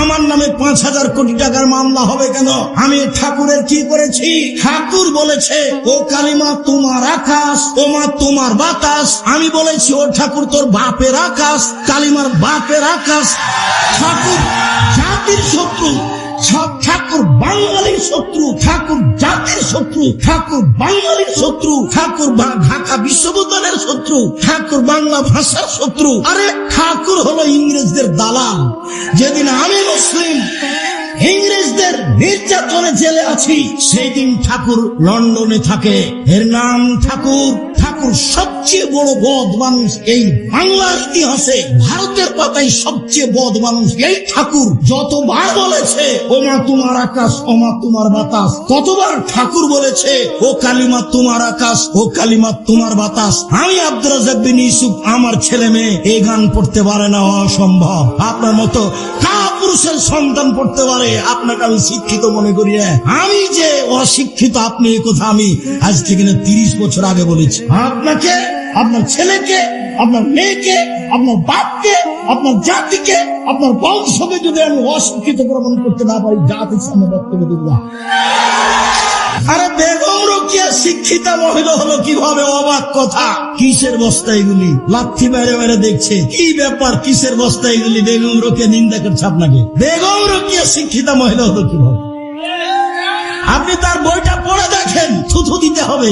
আমার নামে 5,000 কোটি টাকার মামলা হবে কেন? আমি ঠাকুরের কি করেছি? ঠাকুর বলেছে ও কালিমা তোমার আকাশ, ও মা তোমার বাতাস। আমি বলেছি ও ঠাকুর তোর বাপের আকাশ, কালিমার বাপের আকাশ। ঠাকুর জাতির শত্রু, ঠাকুর বাঙালির শত্রু, ঠাকুর জাতির শত্রু, ঠাকুর বাঙালির শত্রু, ঠাকুর ঢাকা বিশ্ববিদ্যালয়ের শত্রু, ঠাকুর বাংলা ভাষার শত্রু। আরে ঠাকুর হলো ইংরেজদের দালাল। যেদিন আমি মুসলিম ইংরেজদের নির্যাতনে জেলে আছি, সেই দিন ঠাকুর লন্ডনে থাকে। এর নাম ঠাকুর। ঠাকুর সবচেয়ে বড় বদ মানুষ এই বাংলার ইতিহাসে, ভারতের পাতায় সবচেয়ে বদ মানুষ এই ঠাকুর। যতবার বলেছে ও মা তোমার আকাশ, ও মা তোমার বাতাস, ততবার ঠাকুর বলেছে ও কালিমা তোমার আকাশ, ও কালিমা তোমার বাতাস। আমি আব্দুর রাজ্জাক বিন ইউসুফ, আমার ছেলে মেয়ে এই গান পড়তে পারে না, অসম্ভব। আপনার মতো কাপুরুষের সন্তান পড়তে পারে, আপনাকে আমি শিক্ষিত মনে করি না। আমি যে অশিক্ষিত আপনি এই কথা আমি আজ থেকে 30 বছর আগে বলেছি। আপনাকে, আপনার ছেলেকে, আপনার মেয়েকে, আপনার বাপকে, আপনার জাতিকে, আপনার বংশকে যদি আমি অশিক্ষিত প্রমাণ করতে না পারি, জাতির সামনে বক্তব্য দেব না। আরে বেগম রোকেয়া শিক্ষিতা মহিলা হলো কিভাবে? অবাক কথা। কিসের বস্তা এগুলি? লাথি মেরে মেরে দেখছে কি ব্যাপার, কিসের বস্তা এগুলি? বেগম রোকেয়া নিন্দা করছে আপনাকে। বেগম রোকেয়া শিক্ষিতা মহিলা হলো কিভাবে? আপনি তার বইটা পড়ে দেখেন, থুথু দিতে হবে।